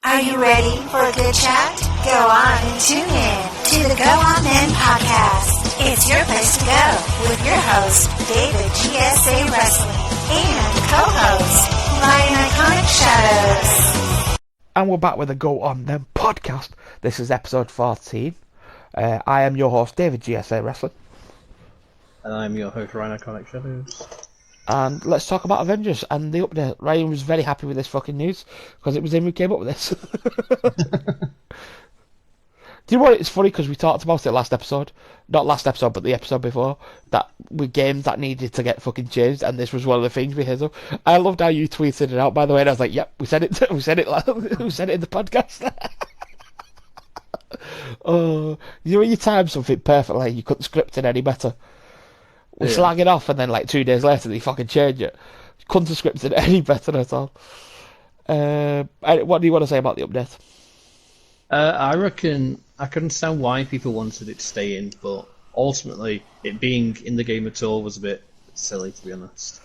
Are you ready for a good chat? Go on and tune in to the Go On Men podcast. It's your place to go with your host, David GSA Wrestling, and co-host, Ryan Iconic Shadows. And we're back with the Go On Men podcast. This is episode 14. I am your host, David GSA Wrestling. And I'm your host, Ryan Iconic Shadows. And let's talk about Avengers and the update. Ryan was very happy with this fucking news because it was him who came up with this. Do you know what? It's funny because we talked about it last episode. Not last episode, but the episode before. That with games that needed to get fucking changed, and this was one of the things we hit up. I loved how you tweeted it out, by the way, and I was like, yep, we said it. We said it in the podcast. Oh, you know when you time something perfectly, you couldn't script it any better. We slag it off, and then like 2 days later, they fucking change it. Couldn't have scripted it any better at all. What do you want to say about the update? I reckon I can understand why people wanted it to stay in, but ultimately, it being in the game at all was a bit silly, to be honest.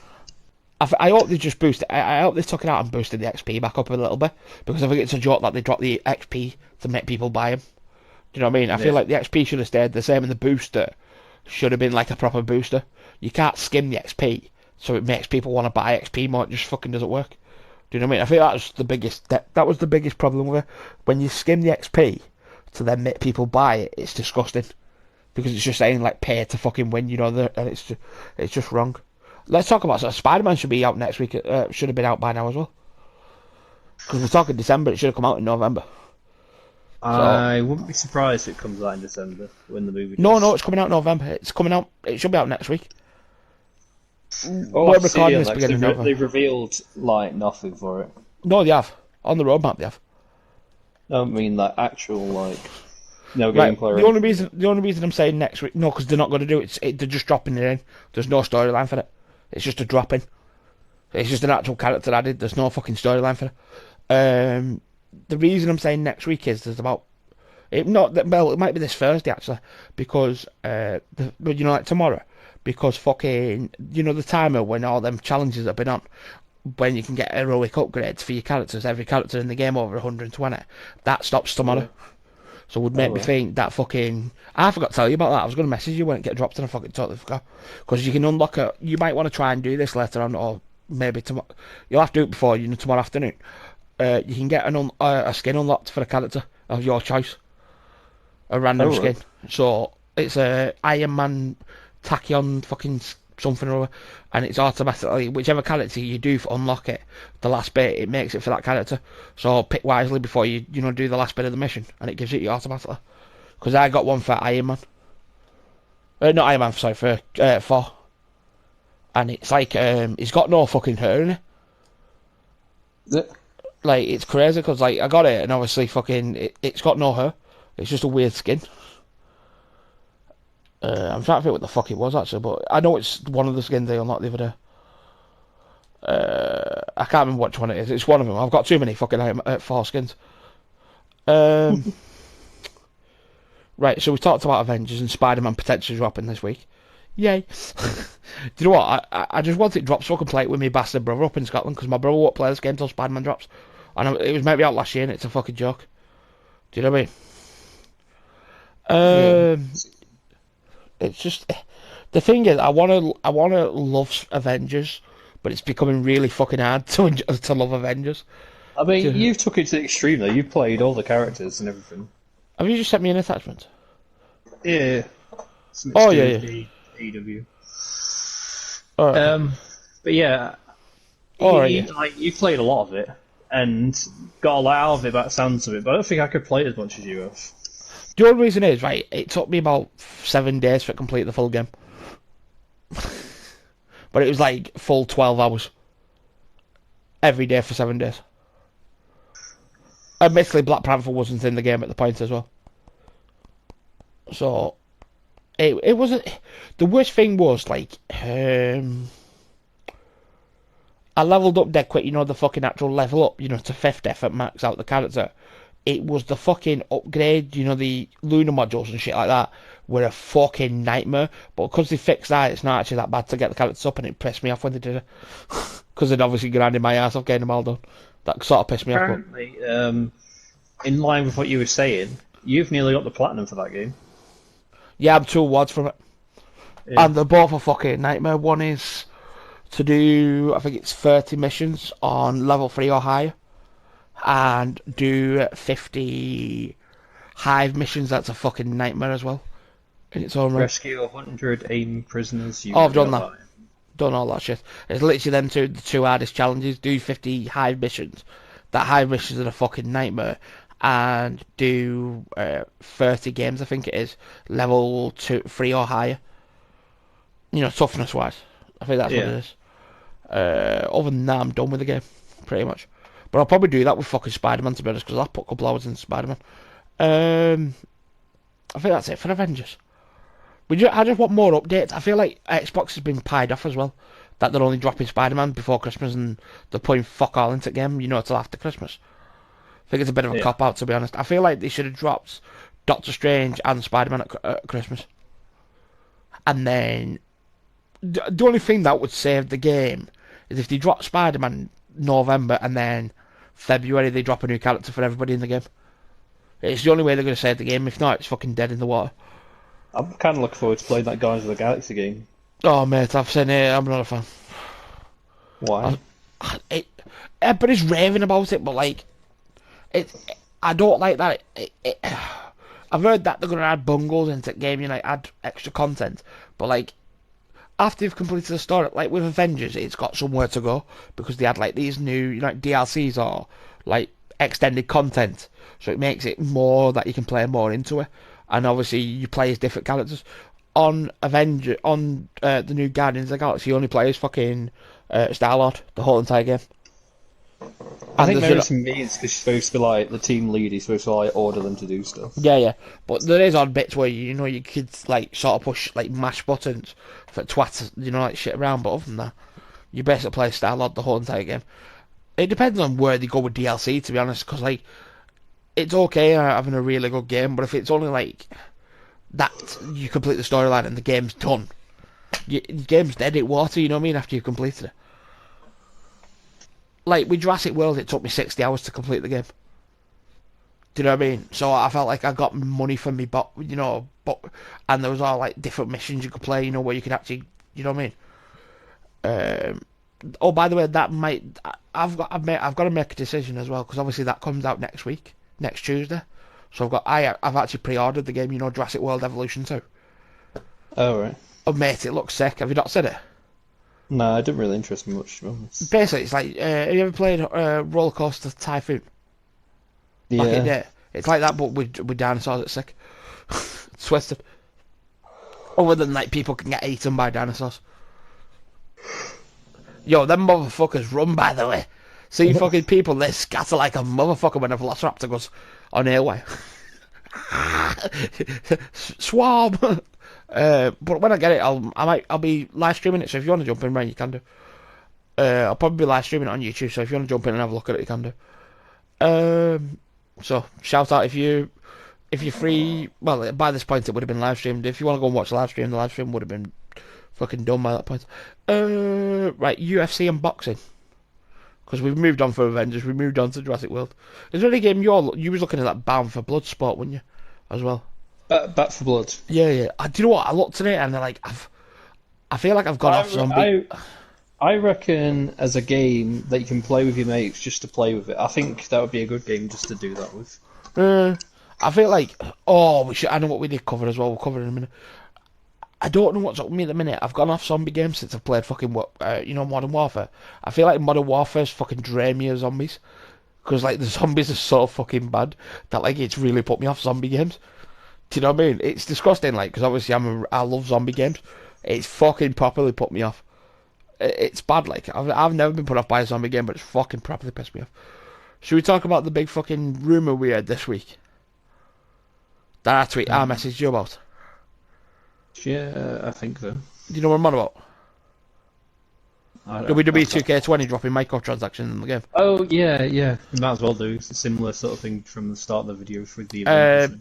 I hope they just boost it. I hope they took it out and boosted the XP back up a little bit, because I think it's a joke that they dropped the XP to make people buy them. Do you know what I mean? I feel like the XP should have stayed the same, and the booster should have been like a proper booster. You can't skim the XP, so it makes people want to buy XP more. It just fucking doesn't work. Do you know what I mean? I think that was the biggest problem with it. When you skim the XP to then make people buy it, it's disgusting, because it's just saying like pay to fucking win, you know, and it's just wrong. Let's talk about so Spider-Man should be out next week. Should have been out by now as well, because we're talking December. It should have come out in November. I wouldn't be surprised if it comes out in December when the movie does. No, it's coming out in November. It's coming out. It should be out next week. We're recording this beginning of November. They've revealed like nothing for it. No, they have. On the roadmap, they have. I mean, like actual no right, gameplay. The only reason I'm saying next week, no, because they're not going to do it. They're just dropping it in. There's no storyline for it. It's just a drop in. It's just an actual character added. There's no fucking storyline for it. The reason I'm saying next week is there's about it might be this Thursday actually, because like tomorrow, because fucking the timer when all them challenges have been on, when you can get heroic upgrades for your characters, every character in the game over 120, that stops tomorrow. So it would make me think that fucking I forgot to tell you about that. I was going to message you when it get dropped and I fucking totally forgot, because you can unlock you might want to try and do this later on, or maybe tomorrow. You'll have to do it before tomorrow afternoon. You can get a skin unlocked for a character of your choice. A random skin. So it's a Iron Man tachyon fucking something or other, and it's automatically, whichever character you do unlock it, the last bit, it makes it for that character. So pick wisely before you do the last bit of the mission, and it gives it you automatically. Because I got one for Iron Man. Not Iron Man, sorry, for Thor. And it's like, he's got no fucking hair in it. Like, it's crazy, because, like, I got it, and obviously, fucking, it's got no hair. It's just a weird skin. I'm trying to think what the fuck it was, actually, but I know it's one of the skins they unlocked the other day. I can't remember which one it is. It's one of them. I've got too many fucking 4 skins. Right, so we talked about Avengers and Spider-Man potentially dropping this week. Yay. Do you know what? I just want it dropped so I can play it with my bastard brother up in Scotland, because my brother won't play this game till Spider-Man drops. And it was maybe out last year and it's a fucking joke. Do you know what I mean? It's just the thing is, I wanna love Avengers, but it's becoming really fucking hard to love Avengers. I mean, you've took it to the extreme though. You've played all the characters and everything. Have you just sent me an attachment? Yeah. Oh yeah. AW. Right. But yeah. You've played a lot of it and got a lot out of it by the sounds of it, but I don't think I could play it as much as you have. The only reason is, right, it took me about 7 days to complete the full game. But it was like full 12 hours. Every day for 7 days. Admittedly, Black Panther wasn't in the game at the point as well. So, it wasn't... The worst thing was, like, I leveled up dead quick, the fucking actual level up, to 50 for max out the character. It was the fucking upgrade, the lunar modules and shit like that were a fucking nightmare. But because they fixed that, it's not actually that bad to get the characters up, and it pissed me off when they did it. Because they'd obviously grinded my ass off getting them all done. That sort of pissed me off. But Apparently, in line with what you were saying, you've nearly got the platinum for that game. yeah, I'm 2 awards from it. Yeah. And they're both a fucking nightmare. One is to do, I think it's 30 missions on level 3 or higher. And do 50 hive missions. That's a fucking nightmare as well. In its own right. Rescue 100 AIM prisoners. Oh, I've done that. Done all that shit. It's literally them the 2 hardest challenges. Do 50 hive missions. That hive missions are a fucking nightmare. And do 30 games, I think it is. Level 2, 3 or higher. You know, toughness wise. I think that's what it is. Other than that, I'm done with the game. Pretty much. But I'll probably do that with fucking Spider-Man, to be honest, because I'll put a couple hours in Spider-Man. I think that's it for Avengers. I just want more updates. I feel like Xbox has been pied off as well. That they're only dropping Spider-Man before Christmas and they're putting fuck all into the game, you know, till after Christmas. I think it's a bit of a cop-out, to be honest. I feel like they should have dropped Doctor Strange and Spider-Man at Christmas. And then the only thing that would save the game is if they drop Spider-Man November and then February they drop a new character for everybody in the game. It's the only way they're going to save the game. If not, it's fucking dead in the water. I'm kind of looking forward to playing that Guardians of the Galaxy game. Oh, mate, I've seen it. I'm not a fan. Why? Everybody's raving about it, but like, I don't like that. I've heard that they're going to add bungles into the game, you know, like add extra content. But like, after you've completed the story, like with Avengers, it's got somewhere to go because they had like these new, you know, like DLCs or like extended content, so it makes it more that you can play more into it. And obviously, you play as different characters. On the new Guardians of the Galaxy, you only play as fucking Star-Lord the whole entire game. I think maybe some means because she's supposed to be like the team lead. He's supposed to like order them to do stuff. Yeah. But there is odd bits where you know you could like sort of push like mash buttons for twats, you know, like shit around. But other than that, you basically play Star-Lord the whole entire game. It depends on where they go with DLC, to be honest, because like it's okay having a really good game, but if it's only like that you complete the storyline and the game's done, your game's dead in water. You know what I mean? After you've completed it. Like with Jurassic World, it took me 60 hours to complete the game. Do you know what I mean? So I felt like I got money from me, but and there was all like different missions you could play, you know, where you could actually, you know what I mean? Oh, by the way, I've got to make a decision as well because obviously that comes out next Tuesday. So I've actually pre-ordered the game, you know, Jurassic World Evolution 2. Oh right. Oh mate, it looks sick. Have you not seen it? No, it didn't really interest me much. Basically, it's like have you ever played Roller Coaster Typhoon? Yeah. Back in the day. It's like that, but with dinosaurs. It's sick. It's twisted. Other than like people can get eaten by dinosaurs. Yo, them motherfuckers run, by the way. See fucking people, they scatter like a motherfucker when a velociraptor goes on airway. Swarm. But when I get it, I'll be live streaming it. So if you want to jump in, right, you can do. I'll probably be live streaming it on YouTube. So if you want to jump in and have a look at it, you can do. So shout out if you're free. Well, by this point it would have been live streamed. If you want to go and watch the live stream would have been fucking done by that point. Right, UFC and boxing. Because we've moved on from Avengers, we moved on to Jurassic World. Is there any game you was looking at that Bound for Blood sport, weren't you? As well. Back for Blood. Yeah. Do you know what? I looked at it and they're like, I feel like I've gone off zombie. I reckon as a game that you can play with your mates just to play with it. I think that would be a good game just to do that with. I feel like I know what we did cover as well. We'll cover it in a minute. I don't know what's up with me at the minute. I've gone off zombie games since I've played fucking Modern Warfare. I feel like Modern Warfare's fucking drained me of zombies. Because like the zombies are so fucking bad that like it's really put me off zombie games. Do you know what I mean? It's disgusting, like, because obviously I love zombie games. It's fucking properly put me off. It's bad, like, I've never been put off by a zombie game, but it's fucking properly pissed me off. Should we talk about the big fucking rumour we had this week? That I messaged you about. Yeah, I think so. Do you know what I'm on about? WWE 2K20 dropping microtransactions in the game. Oh, yeah. You might as well do. It's a similar sort of thing from the start of the video for the Avengers.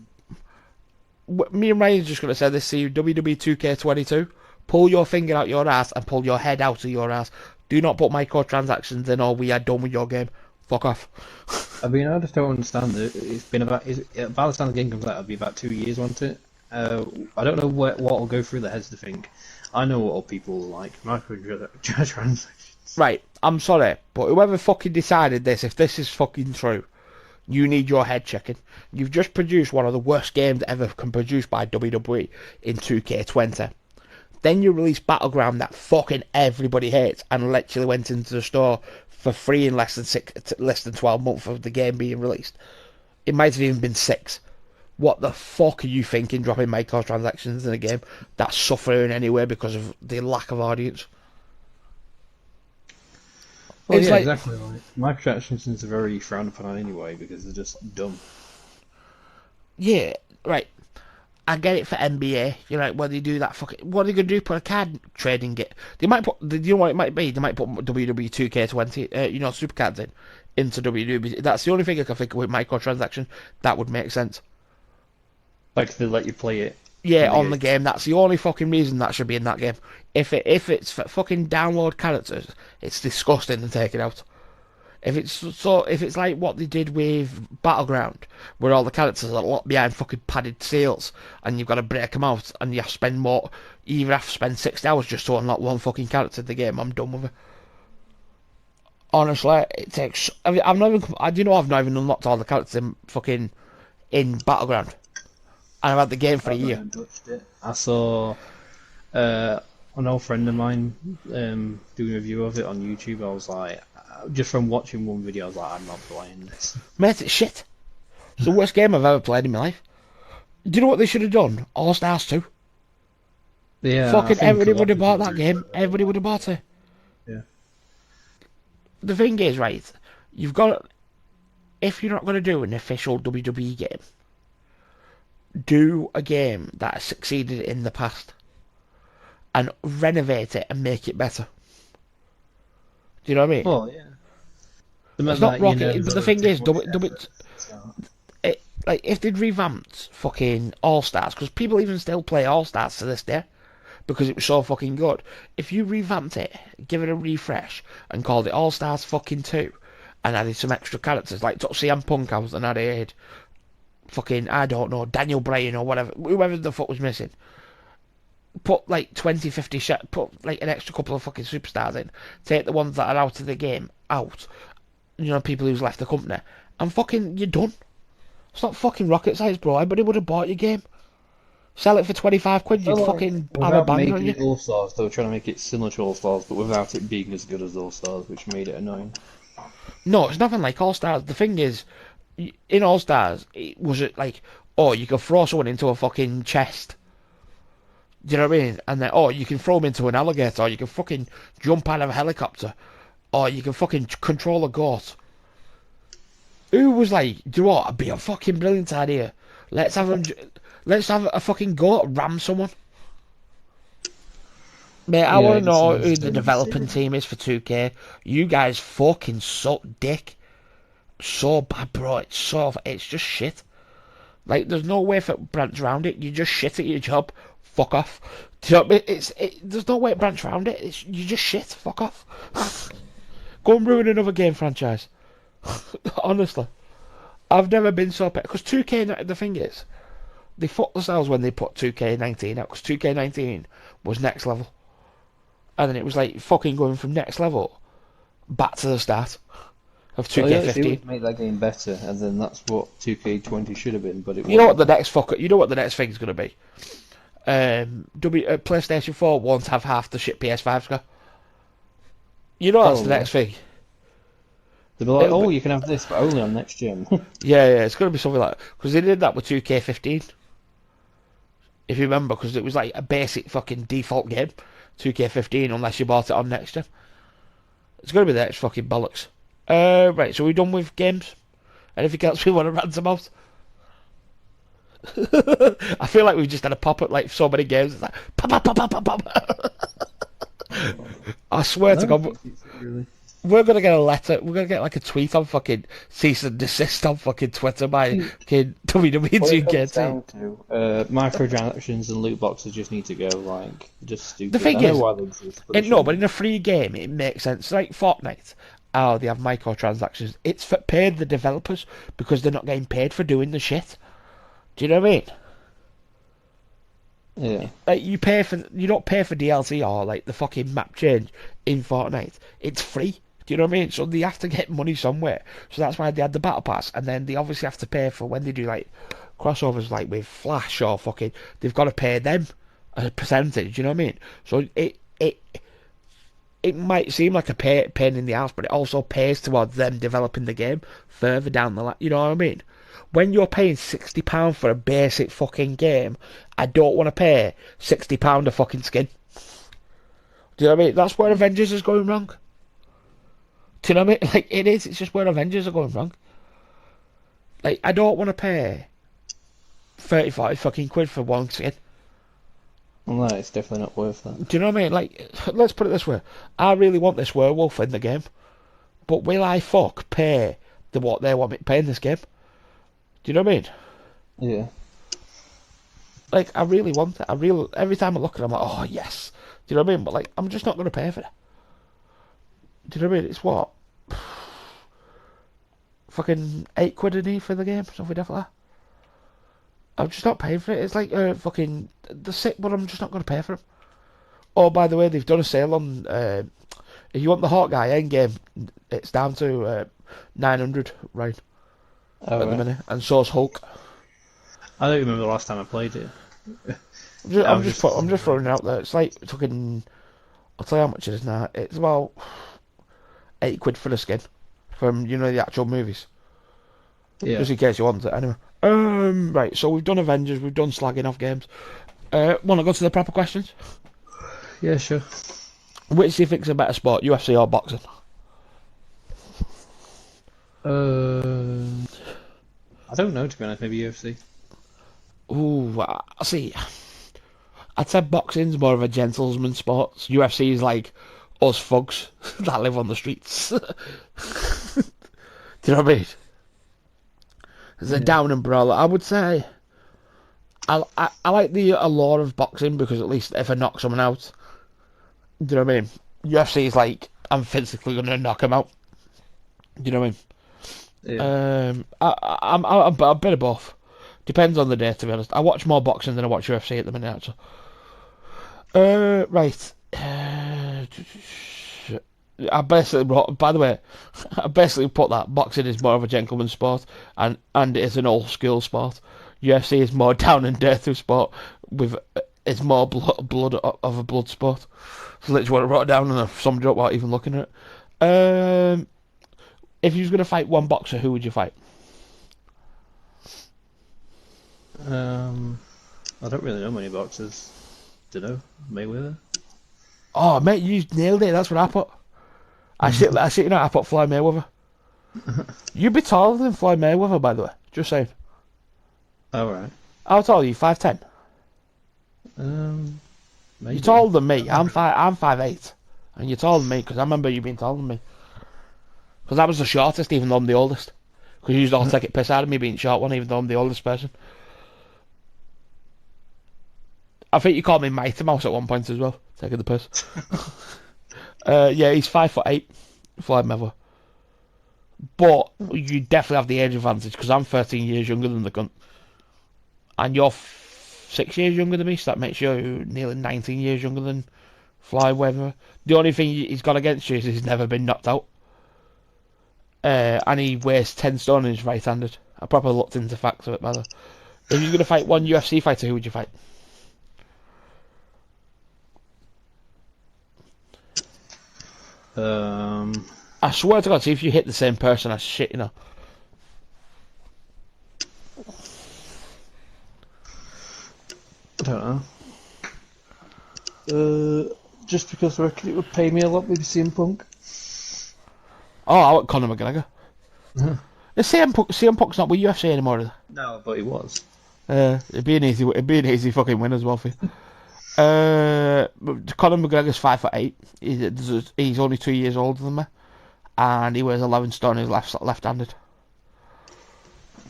Me and Ryan's just going to say this to you. WWE 2K22, pull your finger out your ass and pull your head out of your ass. Do not put microtransactions in or we are done with your game. Fuck off. I mean, I just don't understand it. It's been about, by the time the game comes out, it'll be about 2 years, won't it? I don't know what will go through their heads to think. I know what all people like, microtransactions. Right, I'm sorry, but whoever fucking decided this, if this is fucking true, you need your head checking. You've just produced one of the worst games ever produced by WWE in 2K20. Then you release Battleground that fucking everybody hates and literally went into the store for free in less than 12 months of the game being released. It might have even been 6. What the fuck are you thinking dropping microtransactions in a game that's suffering anyway because of the lack of audience? Well, It's yeah, like- exactly. Like, microtransactions are very frowned upon anyway because they're just dumb. Yeah, right. I get it for NBA. You're like, well, they do that fucking. What are they gonna do? Put a card trading it? They might put. You know what it might be? They might put WWE 2K20, supercards into WWE. That's the only thing I can think of with microtransactions that would make sense. Like they let you play it. Yeah, on the game. That's the only fucking reason that should be in that game. If it's for fucking download characters, it's disgusting to take it out. If it's like what they did with Battleground, where all the characters are locked behind fucking padded seals, and you've got to break them out, and you have to spend more. You either have to spend 60 hours just to unlock one fucking character in the game. I'm done with it. Honestly, it takes. I mean, I've not even. I've not even unlocked all the characters in Battleground, and I've had the game for a year. I saw an old friend of mine doing a review of it on YouTube. I was like, just from watching one video, I was like, I'm not playing this. Mate, it's shit. It's the worst game I've ever played in my life. Do you know what they should have done? All Stars 2. Yeah, Fucking everybody would have bought that game. Everybody would have bought it. Yeah. The thing is, right, you've got. If you're not going to do an official WWE game, do a game that has succeeded in the past and renovate it and make it better. Do you know what I mean? Well, yeah. It's not rocket, but the thing is, like if they'd revamped fucking All Stars, because people even still play All Stars to this day because it was so fucking good. If you revamped it, give it a refresh, and called it All Stars fucking 2, and added some extra characters like CM Punk out and added fucking, I don't know, Daniel Bryan or whatever, whoever the fuck was missing. Put like 20, 50 put like an extra couple of fucking superstars in. Take the ones that are out of the game out. People who's left the company. And fucking, you're done. It's not fucking rocket science, bro. Everybody would have bought your game. Sell it for 25 quid, you'd fucking have a bang on you. All Stars, they were trying to make it similar to All Stars, but without it being as good as All Stars, which made it annoying. No, it's nothing like All Stars. The thing is, in All Stars, it was like, oh, you could throw someone into a fucking chest. Do you know what I mean? And then, you can throw them into an alligator, or you can fucking jump out of a helicopter, or you can fucking control a goat. Who was like, do you know what? It'd be a fucking brilliant idea. Let's have a fucking goat ram someone. Mate, I want to know who the developing team is for 2K. You guys fucking suck dick. So bad, bro. It's just shit. Like, there's no way for branch around it. You just shit at your job. Fuck off. Do you know what I mean? There's no way to branch around it. You just shit. Fuck off. Go and ruin another game franchise. Honestly. I've never been so pet. Because 2K, the thing is, they fucked themselves when they put 2K19 out. Because 2K19 was next level. And then it was like fucking going from next level back to the start of 2K15. Well, yeah, they would make that game better, and then that's what 2K20 should have been. But it You know what the next thing's going to be? PlayStation 4 won't have half the shit PS5's got. You know that's the next thing. They'll be like, you can have this, but only on next gen. Yeah, it's going to be something like that. Because they did that with 2K15. If you remember, because it was like a basic fucking default game, 2K15, unless you bought it on next gen. It's going to be the next fucking bollocks. Right, so we're done with games? Anything else we want to rant about? I feel like we've just had a pop at like so many games. It's like pop, pop, pop, pop, pop. I swear to God, we're gonna get a letter. We're gonna get like a tweet on fucking cease and desist on fucking Twitter by fucking WWE 2K. Microtransactions and loot boxes just need to go. Like, just stupid. The thing I know is, why they exist, but in a free game, it makes sense. Like Fortnite, oh, they have microtransactions. It's for paid the developers because they're not getting paid for doing the shit. Do you know what I mean? Yeah. Like you don't pay for DLC or like the fucking map change in Fortnite. It's free. Do you know what I mean? So they have to get money somewhere. So that's why they had the battle pass, and then they obviously have to pay for when they do like crossovers, like with Flash or fucking. They've got to pay them a percentage. You know what I mean? So it might seem like a pain in the ass, but it also pays towards them developing the game further down the line. You know what I mean? When you're paying £60 for a basic fucking game, I don't want to pay £60 a fucking skin. Do you know what I mean? That's where Avengers is going wrong. Do you know what I mean? Like, it is. It's just where Avengers are going wrong. Like, I don't want to pay 35 fucking quid for one skin. No, it's definitely not worth that. Do you know what I mean? Like, let's put it this way. I really want this werewolf in the game. But will I pay what they want me to pay in this game? Do you know what I mean? Yeah. Like, I really want it. Every time I look at it, I'm like, oh, yes. Do you know what I mean? But, like, I'm just not going to pay for it. Do you know what I mean? It's what? Fucking £8 a day for the game, something like that. I'm just not paying for it. It's like fucking the sick, but I'm just not going to pay for them. Oh, by the way, they've done a sale on. If you want the Hawkeye Endgame, it's down to 900 right at the minute, and so's Hulk. I don't remember the last time I played it. I'm just throwing it out there. It's like fucking. I'll tell you how much it is now. It's about £8 for the skin from the actual movies. Yeah. Just in case you want it, anyway. Right, so we've done Avengers, we've done slagging off games. Want to go to the proper questions? Yeah, sure. Which do you think's a better sport, UFC or boxing? I don't know, to be honest. Maybe UFC. Ooh, see, I'd say boxing's more of a gentleman's sport. UFC is like us thugs that live on the streets. Do you know what I mean? It's a down and brawler. I would say I like the allure of boxing because at least if I knock someone out, do you know what I mean? UFC is like I'm physically going to knock him out. Do you know what I mean? Yeah. I'm a bit of both. Depends on the day, to be honest. I watch more boxing than I watch UFC at the minute, actually. Right. I basically wrote, by the way, I basically put that boxing is more of a gentleman's sport and it is an old school sport. UFC is more down and dirty sport with it's more blood of a blood sport. So literally what I wrote down and I summed it up without even looking at it. If you was going to fight one boxer, who would you fight? I don't really know many boxers. Dunno. Mayweather. Oh mate, you nailed it. That's what I put. I put Floyd Mayweather. You'd be taller than Floyd Mayweather, by the way. Just saying. Oh, right. How tall are you? 5'10"? Maybe. You're taller than me. I'm 5'8", and you're taller than me because I remember you being taller than me. Because I was the shortest, even though I'm the oldest. Because you used to all take it piss out of me being short one, even though I'm the oldest person. I think you called me Mighty Mouse at one point as well, taking the piss. Yeah, he's 5'8", Floyd Mayweather. But you definitely have the age advantage because I'm 13 years younger than the cunt, and you're 6 years younger than me, so that makes you nearly 19 years younger than Floyd Mayweather. The only thing he's got against you is he's never been knocked out, and he weighs 10 stone and he's right-handed. I probably looked into facts of it, by the way. If you're going to fight one UFC fighter, who would you fight? I swear to God, see if you hit the same person, that's shit, you know. I don't know. Just because I reckon it would pay me a lot, maybe CM Punk. Oh, I want Conor McGregor. The CM Punk's not with UFC anymore, is it? No, but he was. It'd be an easy fucking win as well for you. Conor McGregor's 5'8". He's only 2 years older than me, and he weighs 11 stone. He's left-handed.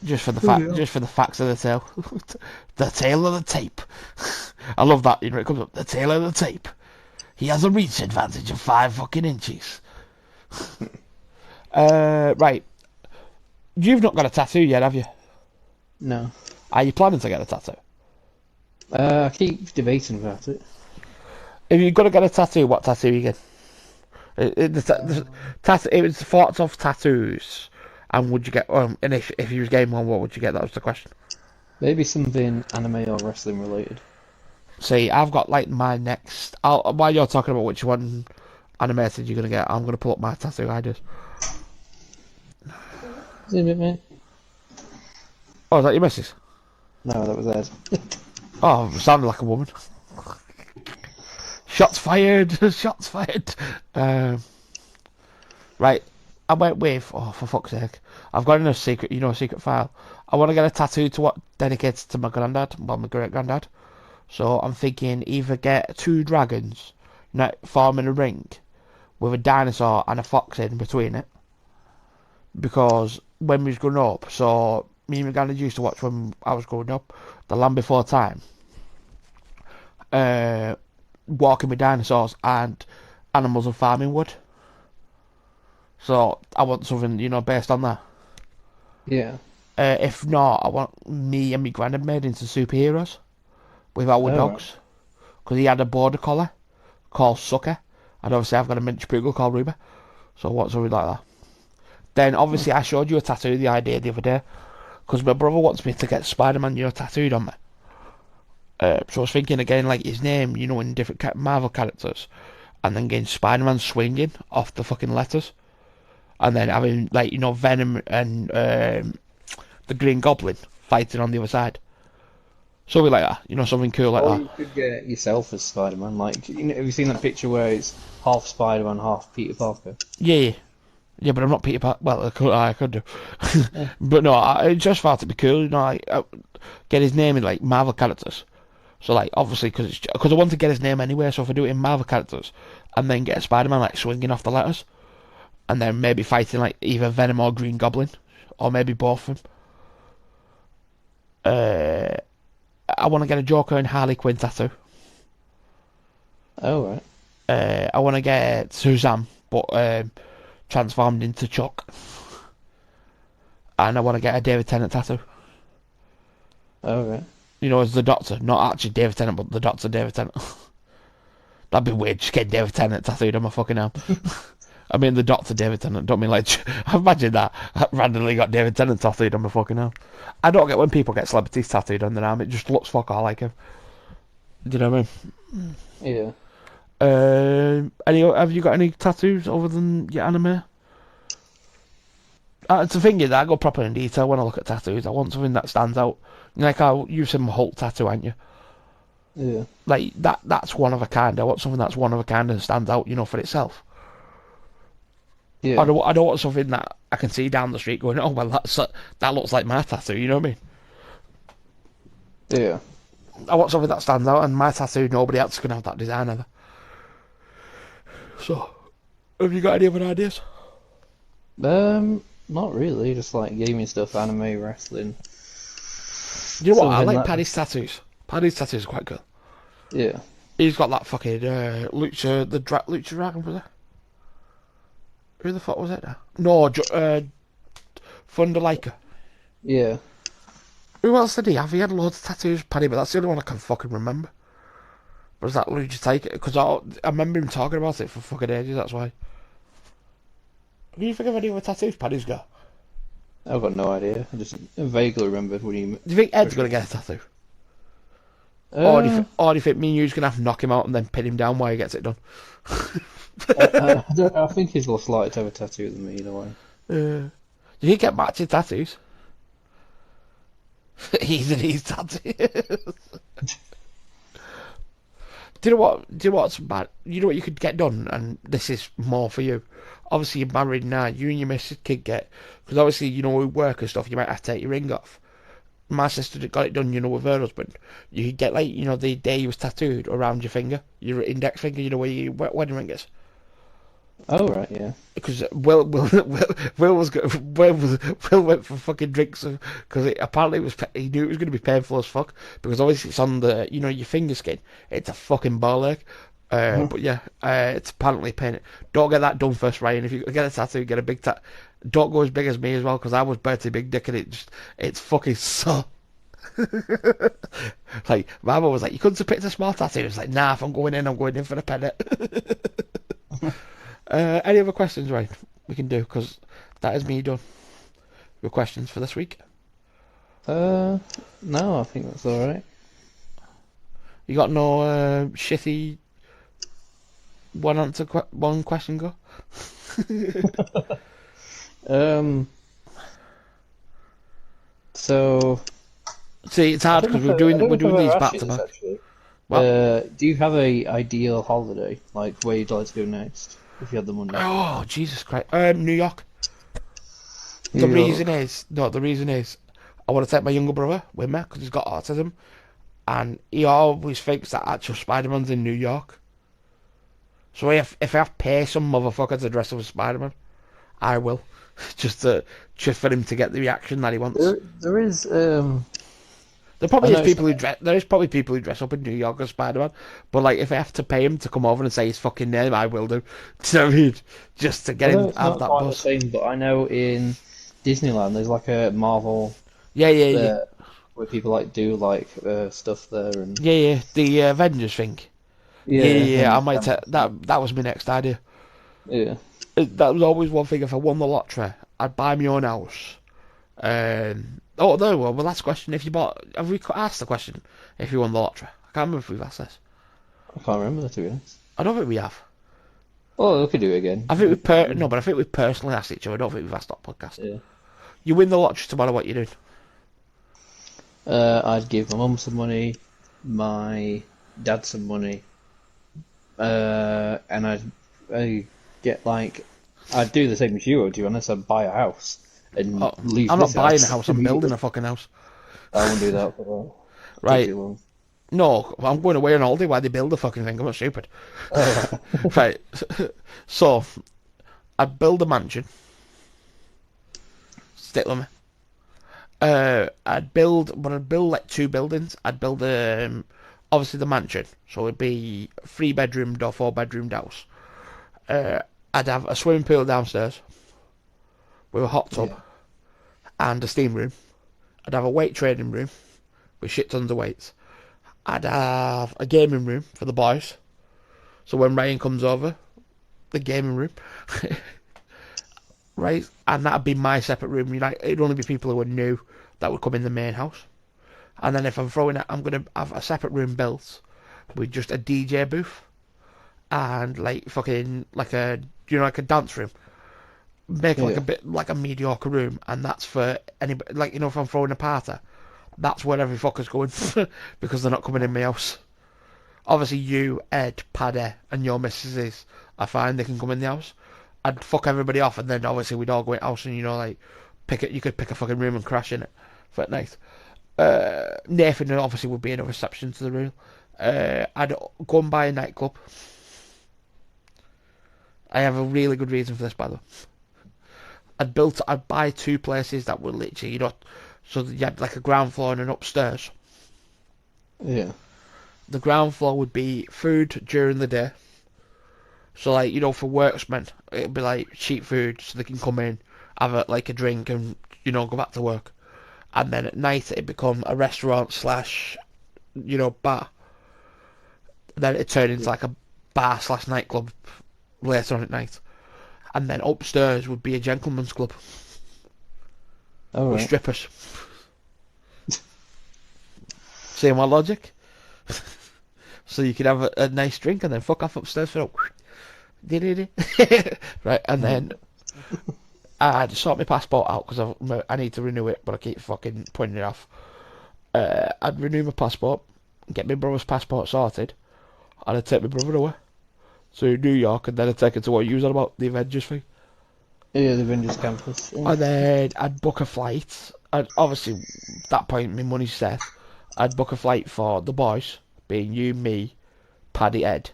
Just for the facts of the tale, the tail of the tape. I love that. It comes up the tail of the tape. He has a reach advantage of 5 fucking inches. Right. You've not got a tattoo yet, have you? No. Are you planning to get a tattoo? I keep debating about it. If you're gonna get a tattoo, what tattoo you get? It was thoughts of tattoos, and would you get? And if you was getting one, what would you get? That was the question. Maybe something anime or wrestling related. See, I've got like my next. While you're talking about which one animated you're gonna get, I'm gonna pull up my tattoo ideas. Is it a bit, mate? Oh, is that your missus? No, that was Ed. Oh, sounded like a woman. Shots fired! Shots fired! Right, I went with. Oh, for fuck's sake! I've got in a secret, a secret file. I want to get a tattoo to what dedicated to my granddad, well, my great granddad. So I'm thinking either get two dragons, forming a ring, with a dinosaur and a fox in between it. Because when we was growing up, so me and my granddad used to watch when I was growing up, The Land Before Time. Walking with dinosaurs and animals and farming wood. So I want something, based on that. Yeah. If not, I want me and my granddad made into superheroes with our dogs. Because he had a border collie called Sucker. And obviously I've got a miniature poodle called Ruby. So I want something like that. Then obviously I showed you a tattoo, the idea the other day. Because my brother wants me to get Spider-Man, tattooed on me. So I was thinking again, like his name, in different Marvel characters. And then getting Spider-Man swinging off the fucking letters. And then having, like, Venom and the Green Goblin fighting on the other side. Something like that, something cool like that. You could get yourself as Spider-Man. Like, have you seen that picture where it's half Spider-Man, half Peter Parker? Yeah, but I'm not Peter Parker. Well, I could do. Yeah. But no, I just thought it'd be cool, get his name in, like, Marvel characters. So, like, obviously, because I want to get his name anyway, so if I do it in Marvel characters, and then get a Spider-Man, like, swinging off the letters, and then maybe fighting, like, either Venom or Green Goblin, or maybe both of them. I want to get a Joker and Harley Quinn tattoo. Oh, right. I want to get Suzanne, but transformed into Chuck. And I want to get a David Tennant tattoo. Oh, right. As the Doctor. Not actually David Tennant, but the Doctor David Tennant. That'd be weird, just get David Tennant tattooed on my fucking arm. I mean the Doctor David Tennant, don't mean like... Imagine that. I randomly got David Tennant tattooed on my fucking arm. I don't get when people get celebrities tattooed on their arm, it just looks fuck all like him. Do you know what I mean? Yeah. Have you got any tattoos other than your anime? It's the thing is, I go proper in detail when I look at tattoos. I want something that stands out. Like how you said my Hulk tattoo, aren't you? Yeah. Like that's one of a kind. I want something that's one of a kind and stands out, for itself. Yeah. I don't want something that I can see down the street going, oh well, that looks like my tattoo. You know what I mean? Yeah. I want something that stands out, and my tattoo, nobody else can have that design either. So, have you got any other ideas? Not really. Just like gaming stuff, anime, wrestling. You know what? I like Paddy's tattoos. Paddy's tattoos are quite cool. Yeah. He's got that fucking Lucha Dragon, was it? Who the fuck was it now? No, Thunder Laker. Yeah. Who else did he have? He had loads of tattoos, Paddy, but that's the only one I can fucking remember. Was that Lucha Taker? Because I remember him talking about it for fucking ages, that's why. Can you think of any other tattoos Paddy's got? I've got no idea. I just vaguely remembered when you... Do you think Ed's going to get a tattoo? Or do you think me and you's going to have to knock him out and then pin him down while he gets it done? I think he's less likely to have a tattoo than me, either way. Do you get matching tattoos? He's tattoos. Do you know what's bad? You know what you could get done, and this is more for you. Obviously, you're married now. You and your missus could get, because obviously, with work and stuff, you might have to take your ring off. My sister got it done, with her husband. You could get, like, the day you was tattooed around your finger, your index finger, where your wedding ring is. Oh right, yeah. Because Will went for fucking drinks because apparently he knew it was going to be painful as fuck, because obviously it's on the your finger skin. It's a fucking ball ache, But yeah, it's apparently painted. Don't get that done first, Ryan. If you get a tattoo, get a big tattoo. Don't go as big as me as well, because I was Bertie Big Dick, and it's fucking so. Like my mum was like, you couldn't have picked a small tattoo. It's like, nah, if I'm going in for the pennant. Any other questions, Ryan? We can do, because that is me done. Your questions for this week? No, I think that's all right. You got no shitty one question go? So See, it's hard because we're doing these back to back. Do you have a ideal holiday, like where you'd like to go next, if you had the money? Oh, Jesus Christ! New York. New The York. reason is, I want to take my younger brother with me because he's got autism, and he always thinks that actual Spider-Man's in New York. So if I have to pay some motherfucker to dress up as Spider-Man, I will, just for him to get the reaction that he wants. There is There probably I is know people who dress. There is probably people who dress up in New York as Spider-Man, but like if I have to pay him to come over and say his fucking name, I will do. Do you know what I mean? Just to get I know him it's out not of that quite the buzz. same, but I know in Disneyland there's like a Marvel Yeah. where people like do like stuff there and Yeah. The Avengers thing. Yeah. I Avengers might take Campus. that. That was my next idea. Yeah. That was always one thing. If I won the lottery, I'd buy my own house. Oh no. Well, last question. Have we asked the question? If you won the lottery, I can't remember if we've asked this. I can't remember that, to be honest. I don't think we have. Oh, we could do it again. I think no, but I think we've personally asked each other. I don't think we've asked that podcast. Yeah. You win the lottery tomorrow. What you doing? I'd give my mum some money, my dad some money, and I'd get like I'd do the same as you would, to be honest. I'd buy a house and leave. I'm not this buying a house. I'm building immediately. a fucking house. I won't do that for that. Right. Take too long. No, I'm going away on holiday while they build the fucking thing. I'm not stupid. Right. So, I'd build a mansion. Stick with me. I'd build like two buildings. I'd build obviously the mansion, so it'd be 3-bedroomed or 4-bedroomed house. I'd have a swimming pool downstairs with a hot tub and a steam room. I'd have a weight training room with shit tons of weights. I'd have a gaming room for the boys, so when Ryan comes over, the gaming room. Right, and that'd be my separate room. It'd only be people who are new that would come in the main house. And then if I'm throwing it, I'm gonna have a separate room built with just a DJ booth and like fucking like a like a dance room. Make like a bit like a mediocre room, and that's for anybody. Like if I'm throwing a party, that's where every fucker's going because they're not coming in my house. Obviously, you, Ed, Paddy, and your missuses are fine. They can come in the house. I'd fuck everybody off, and then obviously we'd all go in the house, and like pick it. You could pick a fucking room and crash in it for at night. Nathan obviously would be in a reception to the room. I'd go and buy a nightclub. I have a really good reason for this, by the way. I'd buy two places that were literally, so that you had like a ground floor and an upstairs. Yeah. The ground floor would be food during the day. So like, for worksmen, it'd be like cheap food so they can come in, have a drink and, go back to work. And then at night it'd become a restaurant slash, bar. Then it'd turn into like a bar slash nightclub later on at night. And then upstairs would be a gentleman's club. All With right. strippers. See my logic? So you could have a nice drink and then fuck off upstairs for right, and then I'd sort my passport out because I need to renew it, but I keep fucking putting it off. I'd renew my passport, get my brother's passport sorted, and I'd take my brother away to New York, and then I'd take it to what you was on about, the Avengers thing. Yeah, the Avengers Campus. Yeah. And then I'd book a flight. And obviously, at that point, my money's set. I'd book a flight for the boys, being you, me, Paddy, Ed.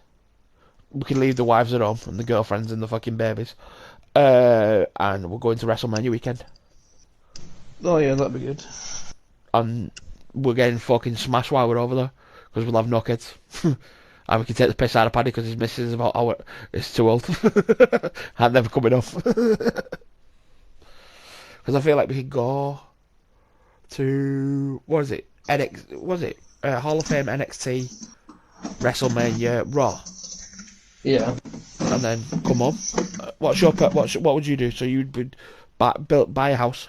We can leave the wives at home and the girlfriends and the fucking babies. And we're going to WrestleMania weekend. Oh yeah, that'd be good. And we're getting fucking smashed while we're over there because we'll have no kids. And we can take the piss out of Paddy because his missus is about, oh, it's too old. I'm never coming off. Because I feel like we could go to, what is it? Hall of Fame, NXT, WrestleMania, Raw. Yeah. And then come on. What would you do? So you'd buy a house.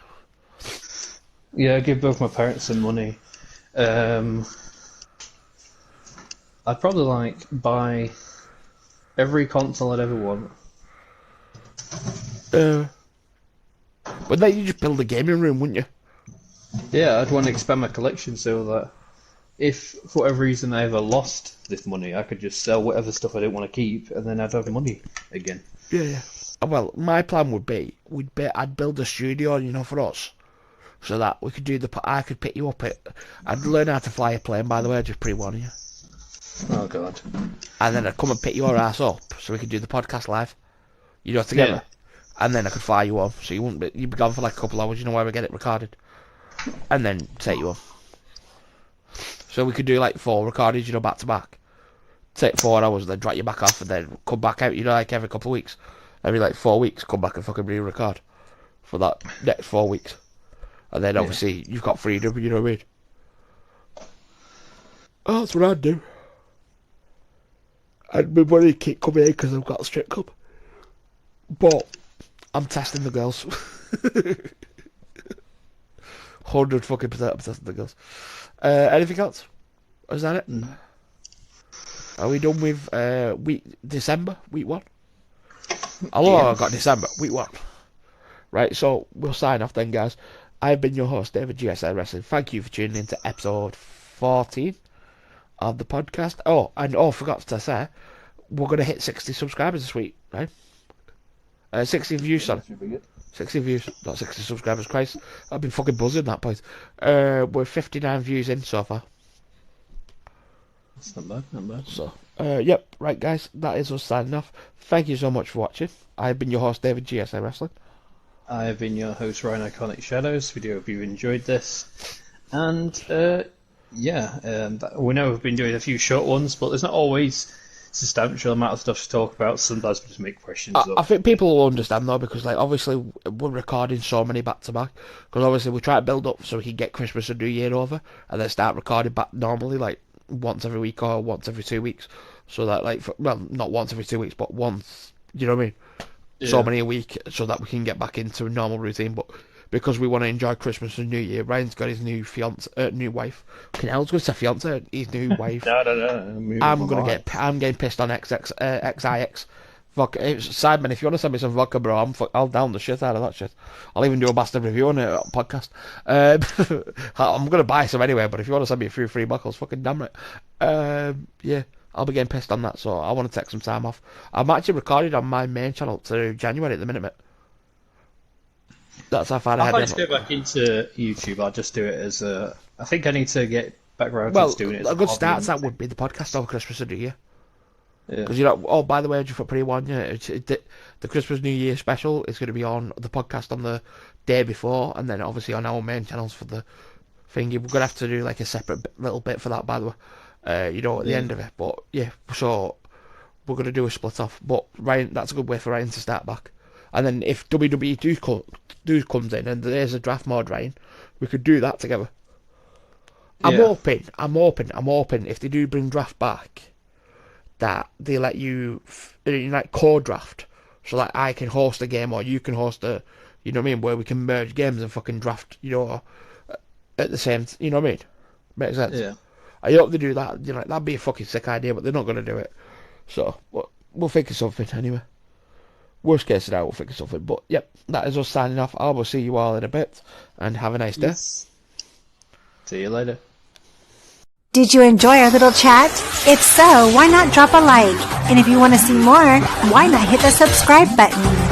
Yeah, give both my parents some money. I'd probably like buy every console I'd ever want. But then you just build a gaming room, wouldn't you? Yeah, I'd want to expand my collection so that if for whatever reason I ever lost this money, I could just sell whatever stuff I didn't want to keep, and then I'd have money again. Yeah. Well, my plan would be, I'd build a studio, for us, so that we could do I could pick you up. I'd learn how to fly a plane, by the way, just pre-warning you. Oh God. And then I'd come and pick your ass up, so we could do the podcast live, together. Yeah. And then I could fly you off, so you'd be gone for like a couple hours, where we get it recorded, and then take you off. So we could do like 4 recordings, back to back. Take 4 hours, then drag you back off, and then come back out, like every couple of weeks. Every like 4 weeks, come back and fucking re-record for that next 4 weeks. And then obviously you've got freedom, you know what I mean? Oh, that's what I'd do. And my money keep coming in because I've got a strip club. But I'm testing the girls. 100 fucking % I'm testing the girls. Anything else? Is that it? Mm. Are we done with December, week 1? Hello, I got December, week 1. Right, so we'll sign off then, guys. I've been your host, David GSA Wrestling. Thank you for tuning in to episode 14 of the podcast. Oh, and forgot to say, we're going to hit 60 subscribers this week, right? 60 views, sorry. 60 views, not 60 subscribers, Christ. I've been fucking buzzing that point. We're 59 views in so far. That's not bad. So, yep, right guys, that is us signing off. Thank you so much for watching. I've been your host, David GSA Wrestling. I've been your host, Ryan Iconic Shadows. We do hope you enjoyed this. And, we know we've been doing a few short ones, but there's not always substantial amount of stuff to talk about. Sometimes we just make questions up. I think people will understand though, because like obviously we're recording so many back to back, because obviously we try to build up so we can get Christmas and New Year over, and then start recording back normally, like once every week or once every 2 weeks, so that not once every 2 weeks, but once, you know what I mean? Yeah. So many a week, so that we can get back into a normal routine. But because we want to enjoy Christmas and New Year, Ryan's got his new new wife. I was going to say fiance, his new wife. No. I'm getting pissed on XIX. Vodka. Sideman, if you want to send me some vodka, bro, I'll down the shit out of that shit. I'll even do a bastard review on it on podcast. I'm going to buy some anyway, but if you want to send me a few free bottles, fucking damn it. Yeah, I'll be getting pissed on that, so I want to take some time off. I'm actually recorded on my main channel to January at the minute, mate. That's how far ahead. If I just go back into YouTube, I'll just do it as a... I think I need to get back around to doing it as a good start to that would be the podcast over Christmas and New Year. Because by the way, just for pre-warn you, the Christmas New Year special is going to be on the podcast on the day before, and then obviously on our main channels for the thingy. We're going to have to do like a separate little bit for that, by the way, at the end of it. But yeah, so we're going to do a split off. But Ryan, that's a good way for Ryan to start back. And then if WWE comes in and there's a draft mode, Ryan, we could do that together. I'm hoping if they do bring draft back, that they let you like co-draft, so that I can host a game or you can host a, you know what I mean, where we can merge games and fucking draft, at the same, you know what I mean? Makes sense. Yeah. I hope they do that. That'd be a fucking sick idea, but they're not going to do it. So we'll think of something anyway. Worst case scenario, we'll think of something. But yep, that is us signing off. I will see you all in a bit, and have a nice day. Yes. See you later. Did you enjoy our little chat? If so, why not drop a like? And if you want to see more, why not hit the subscribe button?